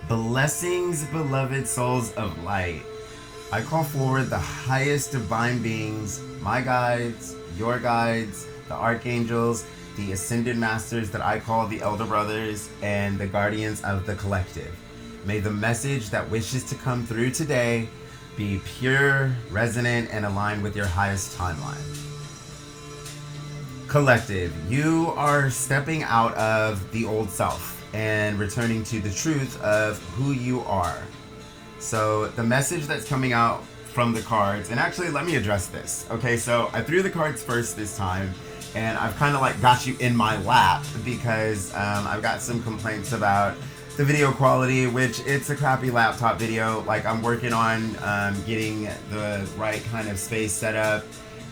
Blessings, beloved souls of light. I call forward the highest divine beings, my guides, your guides, the archangels, the ascended masters that I call the elder brothers, and the guardians of the collective. May the message that wishes to come through today be pure, resonant, and aligned with your highest timeline. Collective, you are stepping out of the old self and returning to the truth of who you are. So the message that's coming out from the cards, and actually let me address this. Okay, so I threw the cards first this time, and I've kind of like got you in my lap because I've got some complaints about the video quality, which it's a crappy laptop video. Like I'm working on getting the right kind of space set up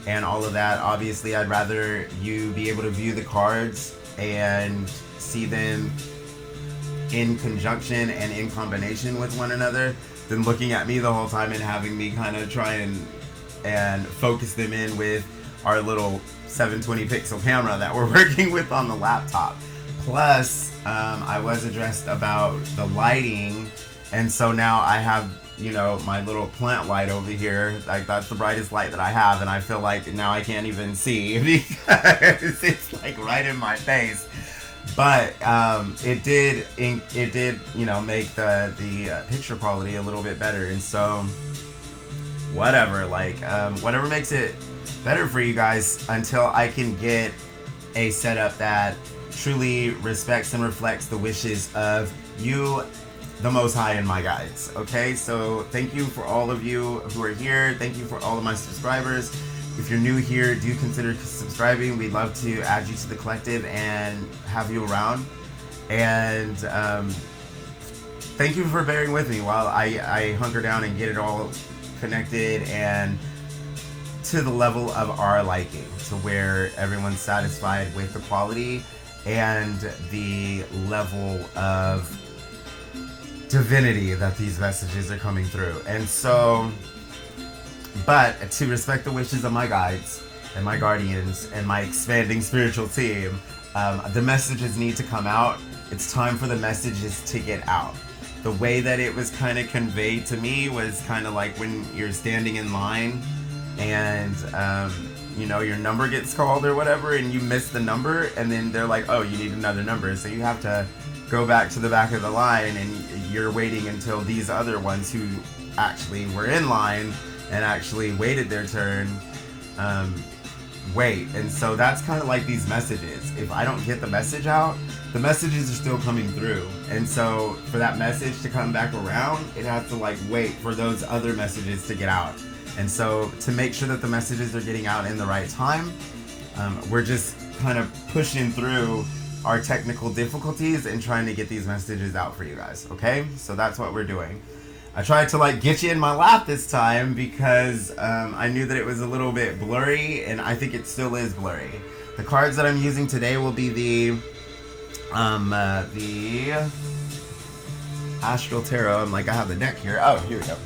and all of that. Obviously, I'd rather you be able to view the cards and see them in conjunction and in combination with one another than looking at me the whole time and having me kind of try and focus them in with our little 720 pixel camera that we're working with on the laptop. Plus, I was addressed about the lighting, and so now I have, you know, my little plant light over here. Like that's the brightest light that I have, and I feel like now I can't even see because it's like right in my face. But it did, you know, make the picture quality a little bit better, and so whatever, like whatever makes it better for you guys until I can get a setup that truly respects and reflects the wishes of you, the Most High, and my guides. Okay, so thank you for all of you who are here. Thank you for all of my subscribers. If you're new here, do consider subscribing. We'd love to add you to the collective and have you around. And thank you for bearing with me while I hunker down and get it all connected and to the level of our liking, to where everyone's satisfied with the quality and the level of divinity that these messages are coming through. And so, but to respect the wishes of my guides and my guardians and my expanding spiritual team, the messages need to come out. It's time for the messages to get out. The way that it was kind of conveyed to me was kind of like when you're standing in line and you know, your number gets called or whatever and you miss the number, and then they're like, oh, you need another number, so you have to go back to the back of the line and you're waiting until these other ones who actually were in line and actually waited their turn wait. And so that's kind of like these messages. If I don't get the message out, the messages are still coming through, and so for that message to come back around, it has to like wait for those other messages to get out. And so to make sure that the messages are getting out in the right time, we're just kind of pushing through our technical difficulties and trying to get these messages out for you guys. Okay, so that's what we're doing. I tried to like get you in my lap this time because I knew that it was a little bit blurry, and I think it still is blurry. The cards that I'm using today will be the Astral Tarot. I'm like, I have the deck here. Oh, here we go.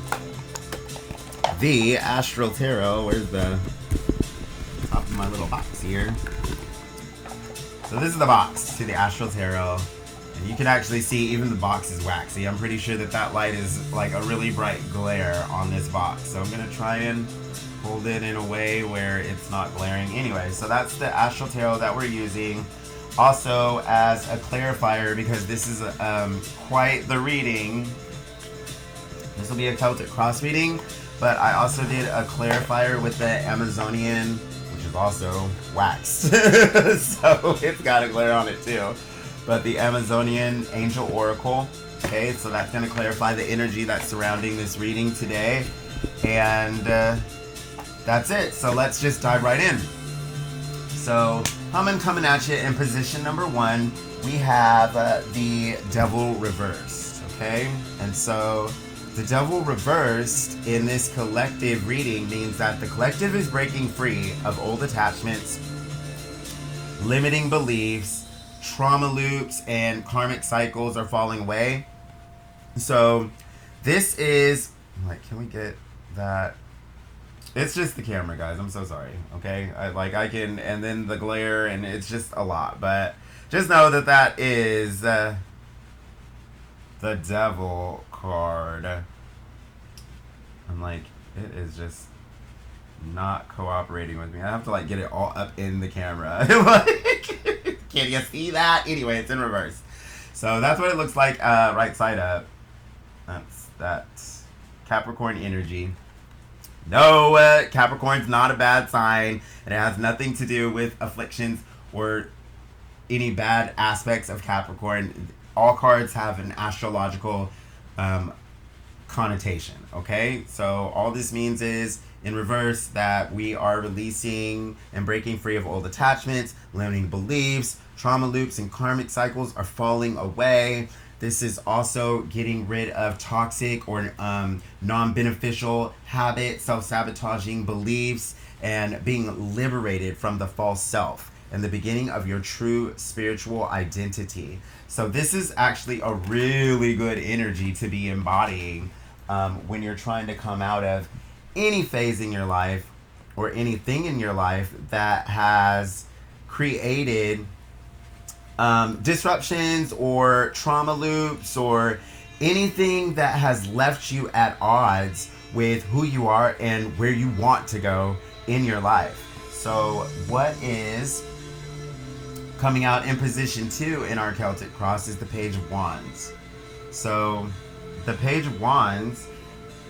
The Astral Tarot. Where's the top of my little box here? So this is the box to the Astral Tarot. And you can actually see even the box is waxy. I'm pretty sure that that light is like a really bright glare on this box. So I'm going to try and hold it in a way where it's not glaring. Anyway, so that's the Astral Tarot that we're using. Also as a clarifier, because this is quite the reading. This will be a Celtic Cross reading. But I also did a clarifier with the Amazonian, which is also waxed. So it's got a glare on it too. But the Amazonian Angel Oracle. Okay, so that's going to clarify the energy that's surrounding this reading today. And that's it. So let's just dive right in. So I'm coming at you in position number 1. We have the Devil reversed. Okay, and so the Devil reversed in this collective reading means that the collective is breaking free of old attachments, limiting beliefs, trauma loops, and karmic cycles are falling away. So this is, like, can we get that? It's just the camera, guys. I'm so sorry. Okay, I can, and then the glare, and it's just a lot. But just know that that is the the Devil card. I'm like, it is just not cooperating with me. I have to like get it all up in the camera. Like, can you see that? Anyway, it's in reverse. So that's what it looks like right side up. That's Capricorn energy. No, Capricorn's not a bad sign, and it has nothing to do with afflictions or any bad aspects of Capricorn. All cards have an astrological connotation, okay? So all this means is, in reverse, that we are releasing and breaking free of old attachments, limiting beliefs, trauma loops and karmic cycles are falling away. This is also getting rid of toxic or non-beneficial habits, self-sabotaging beliefs, and being liberated from the false self and the beginning of your true spiritual identity. So this is actually a really good energy to be embodying when you're trying to come out of any phase in your life or anything in your life that has created disruptions or trauma loops or anything that has left you at odds with who you are and where you want to go in your life. So what is coming out in position 2 in our Celtic Cross is the Page of Wands. So the Page of Wands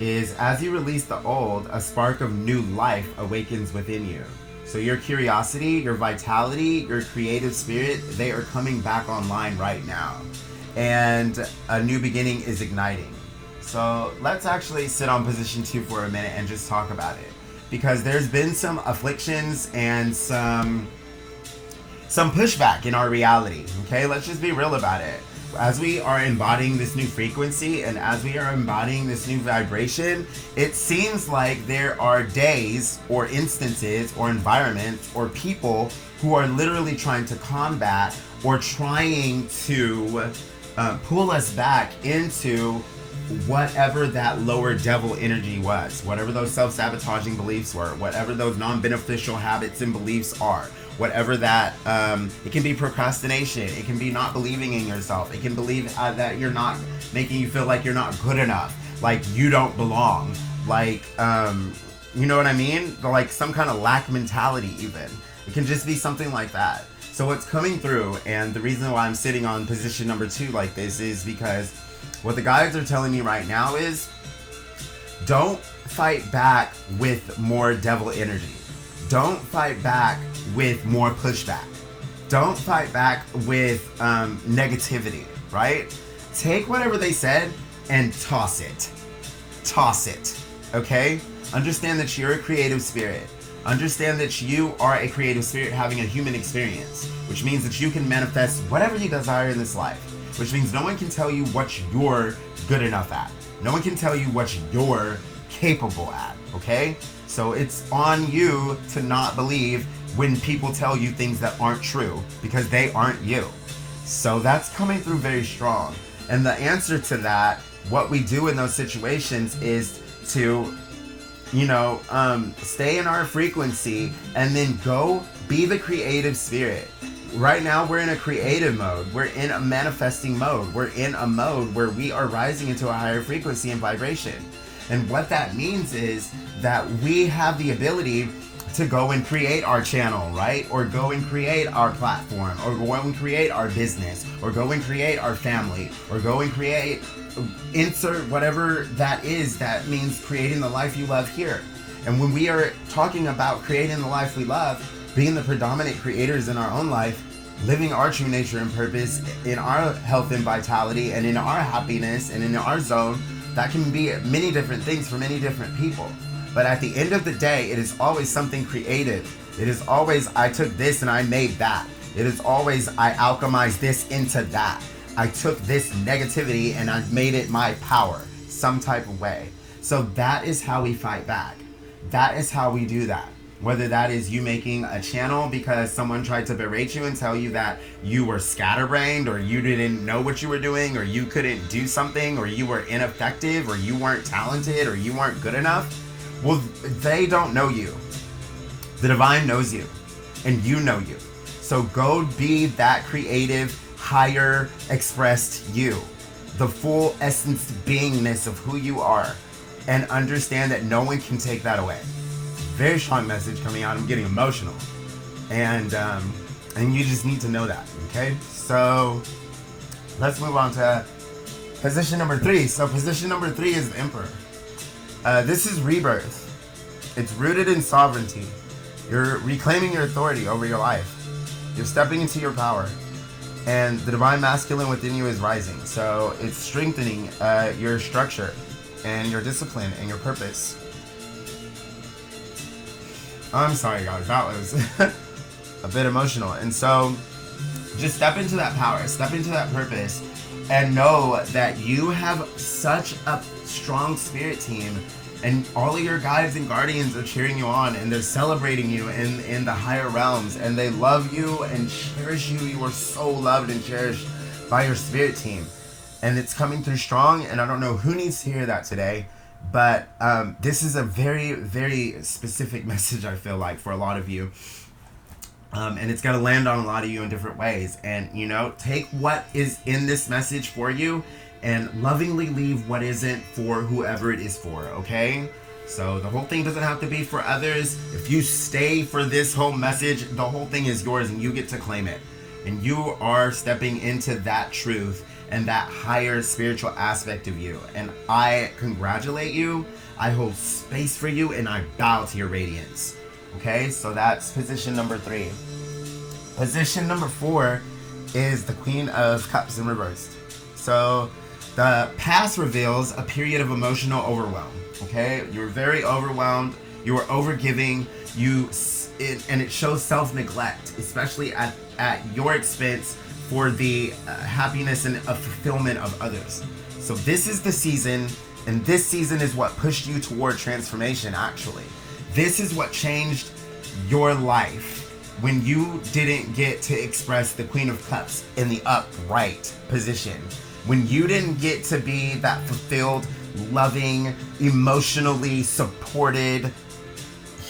is, as you release the old, a spark of new life awakens within you. So your curiosity, your vitality, your creative spirit, they are coming back online right now. And a new beginning is igniting. So let's actually sit on position 2 for a minute and just talk about it. Because there's been some afflictions and some pushback in our reality. Okay, let's just be real about it. As we are embodying this new frequency and as we are embodying this new vibration, it seems like there are days or instances or environments or people who are literally trying to combat or trying to pull us back into whatever that lower devil energy was, whatever those self-sabotaging beliefs were, whatever those non-beneficial habits and beliefs are. Whatever that, it can be procrastination, it can be not believing in yourself, it can believe that you're not, making you feel like you're not good enough, like you don't belong, like, you know what I mean? Like some kind of lack mentality even. It can just be something like that. So what's coming through, and the reason why I'm sitting on position number 2 like this is because what the guides are telling me right now is, don't fight back with more devil energy. Don't fight back with more pushback. Don't fight back with negativity, right? Take whatever they said and toss it. Toss it, okay? Understand that you're a creative spirit. Understand that you are a creative spirit having a human experience, which means that you can manifest whatever you desire in this life, which means no one can tell you what you're good enough at. No one can tell you what you're capable at, okay? So it's on you to not believe when people tell you things that aren't true, because they aren't you. So that's coming through very strong. And the answer to that, what we do in those situations is to, stay in our frequency and then go be the creative spirit. Right now we're in a creative mode. We're in a manifesting mode. We're in a mode where we are rising into a higher frequency and vibration. And what that means is that we have the ability to go and create our channel, right? Or go and create our platform, or go and create our business, or go and create our family, or go and create, insert whatever that is, that means creating the life you love here. And when we are talking about creating the life we love, being the predominant creators in our own life, living our true nature and purpose in our health and vitality and in our happiness and in our zone, that can be many different things for many different people. But at the end of the day, it is always something creative. It is always, I took this and I made that. It is always, I alchemized this into that. I took this negativity and I made it my power, some type of way. So that is how we fight back. That is how we do that. Whether that is you making a channel because someone tried to berate you and tell you that you were scatterbrained, or you didn't know what you were doing, or you couldn't do something, or you were ineffective, or you weren't talented, or you weren't good enough. Well, they don't know you. The divine knows you, and you know you. So go be that creative, higher expressed you. the full essence beingness of who you are, and understand that no one can take that away. Very strong message coming out. I'm getting emotional, and you just need to know that. Okay, so let's move on to position number 3. So position number 3 is the Emperor. This is rebirth. It's rooted in sovereignty. You're reclaiming your authority over your life. You're stepping into your power. And the divine masculine within you is rising. So it's strengthening your structure and your discipline and your purpose. I'm sorry, guys. That was a bit emotional. And so just step into that power. Step into that purpose. And know that you have such a strong spirit team, and all of your guides and guardians are cheering you on, and they're celebrating you in the higher realms, and they love you and cherish you. You are so loved and cherished by your spirit team, and it's coming through strong. And I don't know who needs to hear that today, but this is a very, very specific message, I feel like, for a lot of you. And it's going to land on a lot of you in different ways. And, take what is in this message for you and lovingly leave what isn't for whoever it is for, okay? So the whole thing doesn't have to be for others. If you stay for this whole message, the whole thing is yours and you get to claim it. And you are stepping into that truth and that higher spiritual aspect of you. And I congratulate you. I hold space for you, and I bow to your radiance. Okay, so that's position number 3. Position number 4 is the Queen of Cups in reversed. So the past reveals a period of emotional overwhelm. Okay, you were very overwhelmed. You were overgiving. And it shows self-neglect, especially at your expense for the happiness and fulfillment of others. So this is the season, and this season is what pushed you toward transformation. Actually, this is what changed your life when you didn't get to express the Queen of Cups in the upright position. When you didn't get to be that fulfilled, loving, emotionally supported,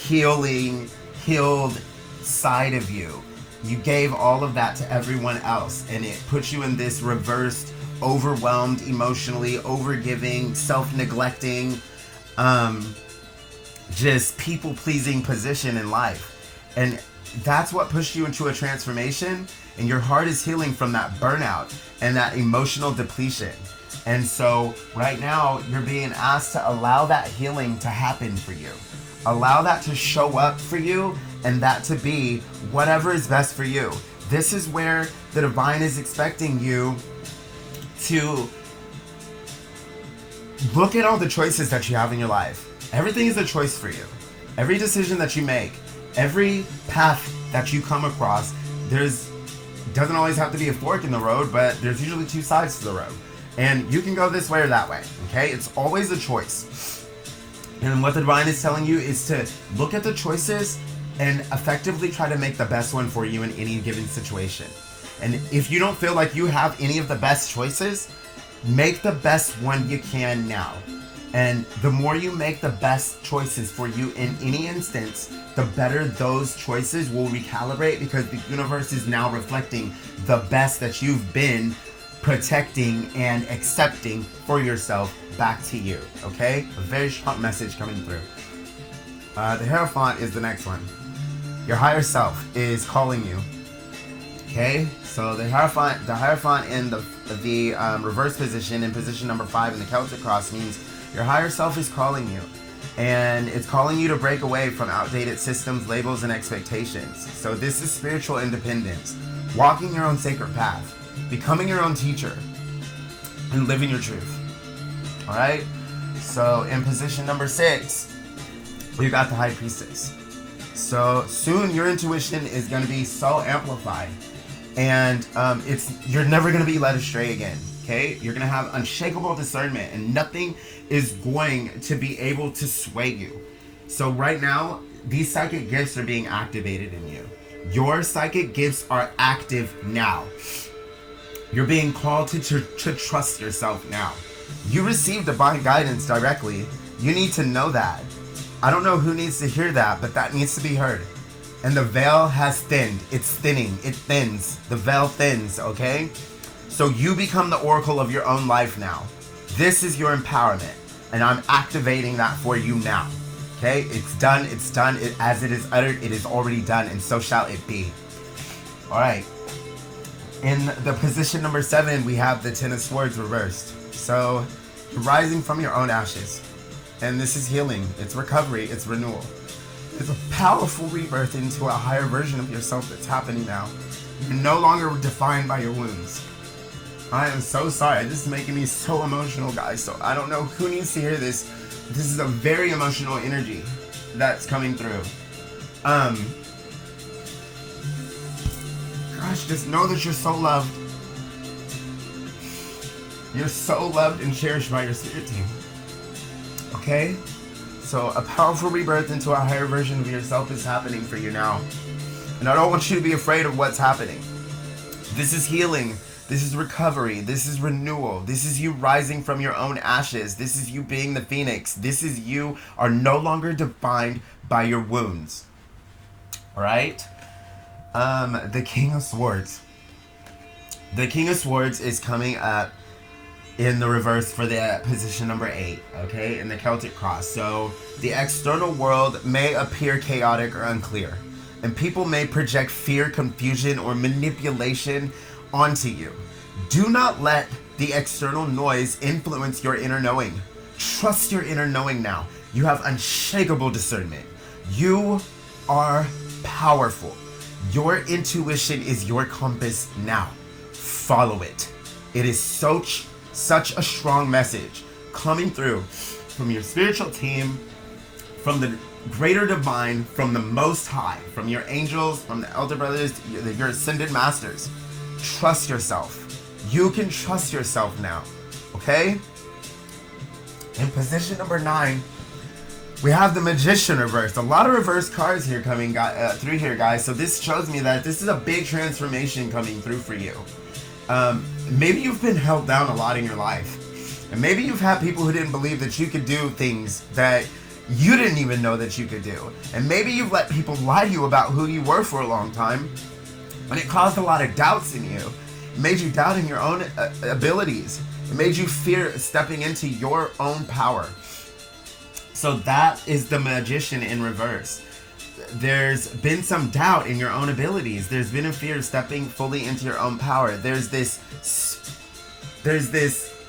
healed side of you. You gave all of that to everyone else, and it put you in this reversed, overwhelmed, emotionally overgiving, self-neglecting, just people-pleasing position in life. And that's what pushed you into a transformation, and your heart is healing from that burnout and that emotional depletion. And so right now you're being asked to allow that healing to happen for you. Allow that to show up for you, and that to be whatever is best for you. This is where the divine is expecting you to look at all the choices that you have in your life. Everything is a choice for you. Every decision that you make, every path that you come across, doesn't always have to be a fork in the road, but there's usually two sides to the road. And you can go this way or that way, okay? It's always a choice. And what the divine is telling you is to look at the choices and effectively try to make the best one for you in any given situation. And if you don't feel like you have any of the best choices, make the best one you can now. And the more you make the best choices for you in any instance, the better those choices will recalibrate, because the universe is now reflecting the best that you've been protecting and accepting for yourself back to you, okay? A very strong message coming through. The Hierophant is the next one. Your higher self is calling you, okay? So the Hierophant in the reverse position, in position number 5 in the Celtic Cross, means your higher self is calling you, and it's calling you to break away from outdated systems, labels, and expectations. So this is spiritual independence, walking your own sacred path, becoming your own teacher, and living your truth. All right? So in position number 6, we've got the High Priestess. So soon your intuition is going to be so amplified, and you're never going to be led astray again. Okay? You're going to have unshakable discernment, and nothing is going to be able to sway you. So right now, these psychic gifts are being activated in you. Your psychic gifts are active now. You're being called to trust yourself now. You receive divine guidance directly. You need to know that. I don't know who needs to hear that, but that needs to be heard. And the veil has thinned. It's thinning. It thins. The veil thins, okay? So you become the oracle of your own life now. This is your empowerment, and I'm activating that for you now. Okay, it's done, it's done. As it is uttered, it is already done, and so shall it be. All right. In the position number 7, we have the Ten of Swords reversed. So you're rising from your own ashes, and this is healing. It's recovery. It's renewal. It's a powerful rebirth into a higher version of yourself that's happening now. You're no longer defined by your wounds. I am so sorry. This is making me so emotional, guys. So I don't know who needs to hear this. This is a very emotional energy that's coming through. Gosh, just know that you're so loved. You're so loved and cherished by your spirit team. Okay? So a powerful rebirth into a higher version of yourself is happening for you now. And I don't want you to be afraid of what's happening. This is healing. This is recovery. This is renewal. This is you rising from your own ashes. This is you being the phoenix. This is you are no longer defined by your wounds. All right? The King of Swords. The King of Swords is coming up in the reverse for the position number 8, okay, in the Celtic Cross. So the external world may appear chaotic or unclear, and people may project fear, confusion, or manipulation onto you. Do not let the external noise influence your inner knowing. Trust your inner knowing now. You have unshakable discernment. You are powerful. Your intuition is your compass now. Follow it. It is such a strong message coming through from your spiritual team, from the greater divine, from the Most High, from your angels, from the elder brothers, your ascended masters. Trust yourself. You can trust yourself now. Okay? In position number 9, we have the Magician reversed. A lot of reverse cards here coming through here, guys. So this shows me that this is a big transformation coming through for you. Maybe you've been held down a lot in your life. And maybe you've had people who didn't believe that you could do things that you didn't even know that you could do. And maybe you've let people lie to you about who you were for a long time. And it caused a lot of doubts in you. It made you doubt in your own abilities. It made you fear stepping into your own power. So that is the Magician in reverse. There's been some doubt in your own abilities. There's been a fear of stepping fully into your own power. There's this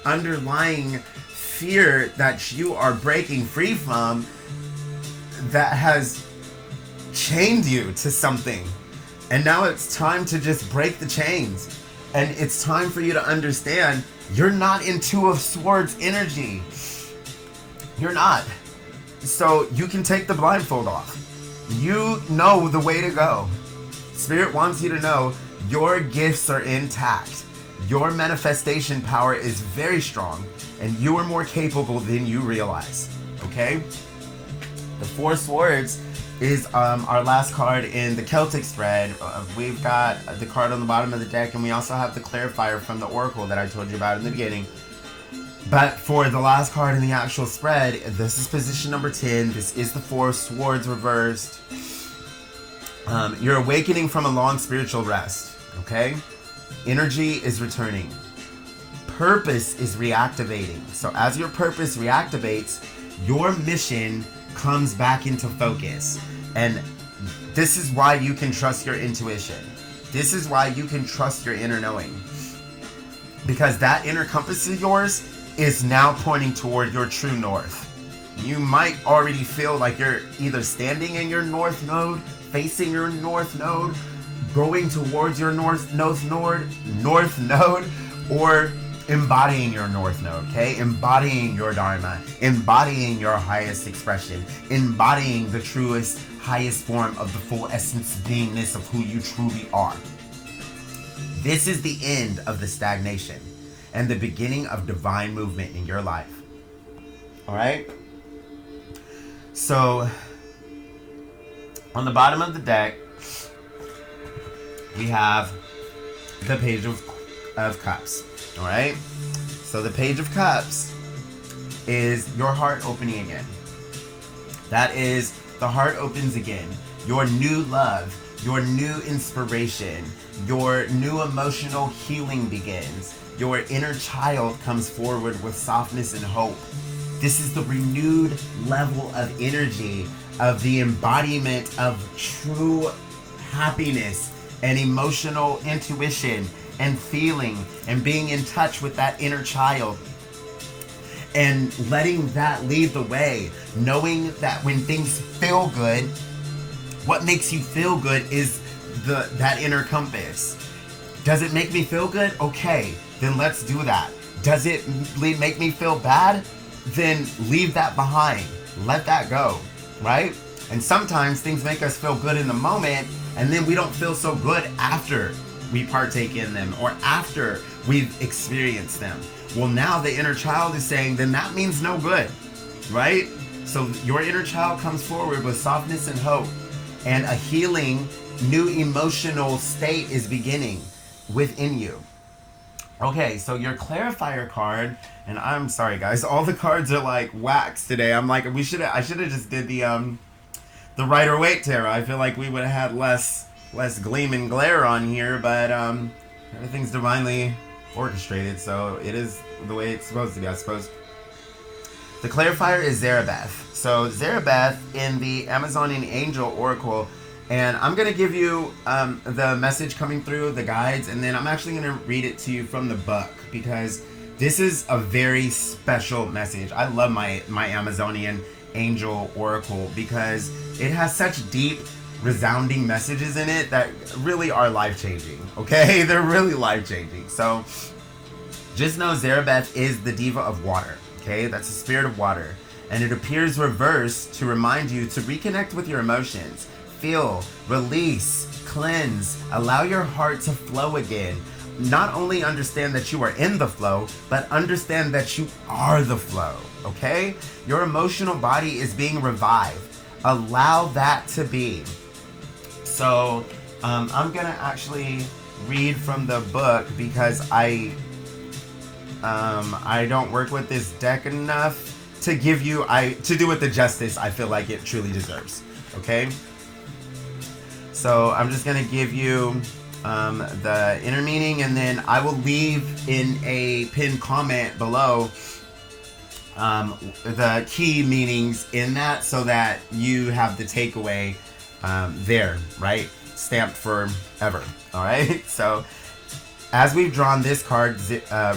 underlying fear that you are breaking free from that has chained you to something. And now it's time to just break the chains. And it's time for you to understand you're not in Two of Swords energy. You're not. So you can take the blindfold off. You know the way to go. Spirit wants you to know your gifts are intact. Your manifestation power is very strong, and you are more capable than you realize. Okay? The Four Swords is our last card in the Celtic spread. We've got the card on the bottom of the deck, and we also have the Clarified from the Oracle that I told you about in the beginning. But for the last card in the actual spread, this is position number 10. This is the Four Swords reversed. You're awakening from a long spiritual rest, okay? Energy is returning. Purpose is reactivating. So as your purpose reactivates, your mission comes back into focus. And this is why you can trust your intuition. This is why you can trust your inner knowing. Because that inner compass of yours is now pointing toward your true north. You might already feel like you're either standing in your north node, facing your north node, going towards your north node, or embodying your north node, okay? Embodying your dharma, embodying your highest expression, embodying the truest, highest form of the full essence beingness of who you truly are. This is the end of the stagnation and the beginning of divine movement in your life. All right? So, on the bottom of the deck, we have the Page of Cups. All right? So, the Page of Cups is your heart opening again. That is, the heart opens again. Your new love, your new inspiration, your new emotional healing begins. Your inner child comes forward with softness and hope. This is the renewed level of energy of the embodiment of true happiness and emotional intuition and feeling and being in touch with that inner child and letting that lead the way, knowing that when things feel good, what makes you feel good is that inner compass. Does it make me feel good? Okay, then let's do that. Does it make me feel bad? Then leave that behind. Let that go, right? And sometimes things make us feel good in the moment, and then we don't feel so good after we partake in them or after we've experienced them. Well, now the inner child is saying, then that means no good, right? So your inner child comes forward with softness and hope, and a healing, new emotional state is beginning within you. Okay, so your clarifier card, and I'm sorry guys, all the cards are like wax today. I'm like, I should have just did the Rider-Waite tarot. I feel like we would have had less gleam and glare on here, but everything's divinely orchestrated, so it is the way it's supposed to be, I suppose. The clarifier is Zarabeth. So Zarabeth in the Amazonian Angel Oracle, and I'm going to give you the message coming through, the guides, and then I'm actually going to read it to you from the book, because this is a very special message. I love my Amazonian Angel Oracle because it has such deep, resounding messages in it that really are life-changing, okay? They're really life-changing. So just know Zarabeth is the Deva of Water, okay? That's the spirit of water. And it appears reversed to remind you to reconnect with your emotions. Feel, release, cleanse, allow your heart to flow again. Not only understand that you are in the flow, but understand that you are the flow, okay? Your emotional body is being revived. Allow that to be. So I'm gonna actually read from the book because I don't work with this deck enough to give you to do it the justice I feel like it truly deserves. Okay. So I'm just gonna give you the inner meaning, and then I will leave in a pinned comment below the key meanings in that, so that you have the takeaway there, right? Stamped forever. All right. So as we've drawn this card,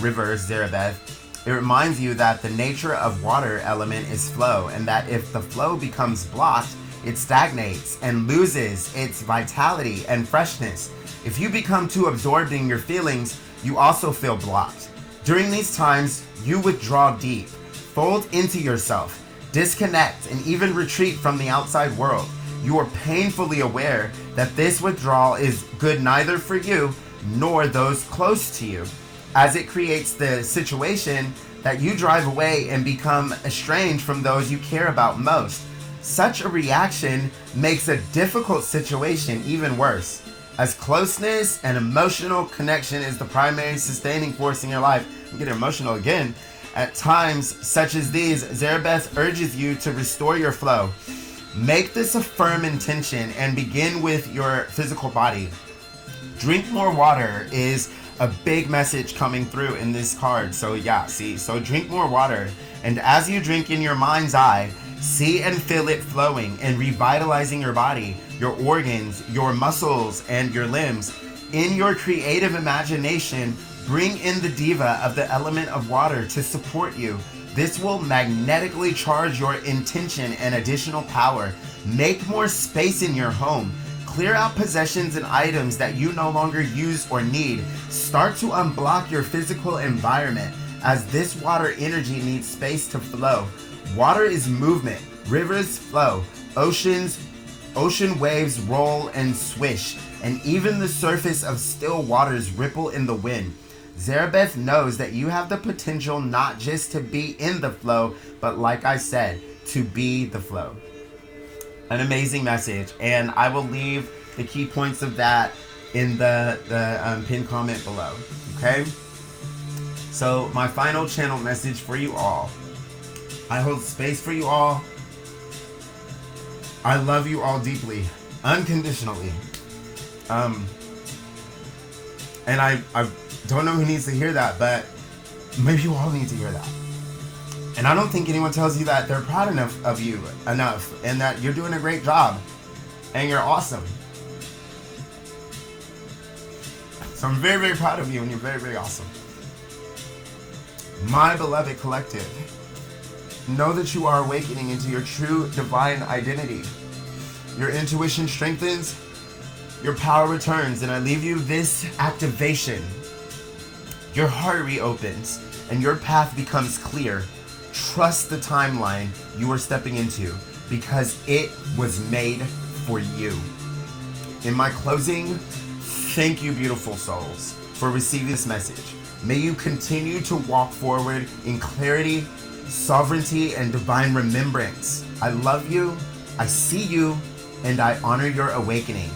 reverse Zarabeth, it reminds you that the nature of water element is flow, and that if the flow becomes blocked, it stagnates and loses its vitality and freshness. If you become too absorbed in your feelings, you also feel blocked. During these times, you withdraw deep, fold into yourself, disconnect, and even retreat from the outside world. You are painfully aware that this withdrawal is good neither for you nor those close to you, as it creates the situation that you drive away and become estranged from those you care about most. Such a reaction makes a difficult situation even worse, as closeness and emotional connection is the primary sustaining force in your life. I'm getting emotional again. At times such as these, Zarabeth urges you to restore your flow. Make this a firm intention and begin with your physical body. Drink more water is a big message coming through in this card. So yeah, see, so drink more water. And as you drink in your mind's eye, see and feel it flowing and revitalizing your body, your organs, your muscles, and your limbs. In your creative imagination, bring in the Deva of the element of water to support you. This will magnetically charge your intention and additional power. Make more space in your home. Clear out possessions and items that you no longer use or need. Start to unblock your physical environment, as this water energy needs space to flow. Water is movement. Rivers flow. Ocean waves roll and swish, and even the surface of still waters ripple in the wind. Zarabeth knows that you have the potential not just to be in the flow, but like I said, to be the flow. An amazing message, and I will leave the key points of that in the pinned comment below. Okay? So my final channel message for you all. I hold space for you all. I love you all deeply, unconditionally. And I don't know who needs to hear that, but maybe you all need to hear that. And I don't think anyone tells you that they're proud enough of you enough, and that you're doing a great job, and you're awesome. So I'm very, very proud of you, and you're very, very awesome. My beloved collective, know that you are awakening into your true divine identity. Your intuition strengthens, your power returns, and I leave you this activation. Your heart reopens, and your path becomes clear. Trust the timeline you are stepping into, because it was made for you. In my closing, thank you, beautiful souls, for receiving this message. May you continue to walk forward in clarity, sovereignty, and divine remembrance. I love you, I see you, and I honor your awakening.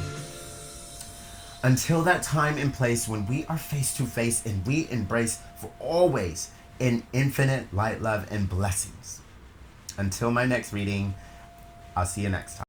Until that time and place when we are face to face and we embrace for always in infinite light, love, and blessings. Until my next reading, I'll see you next time.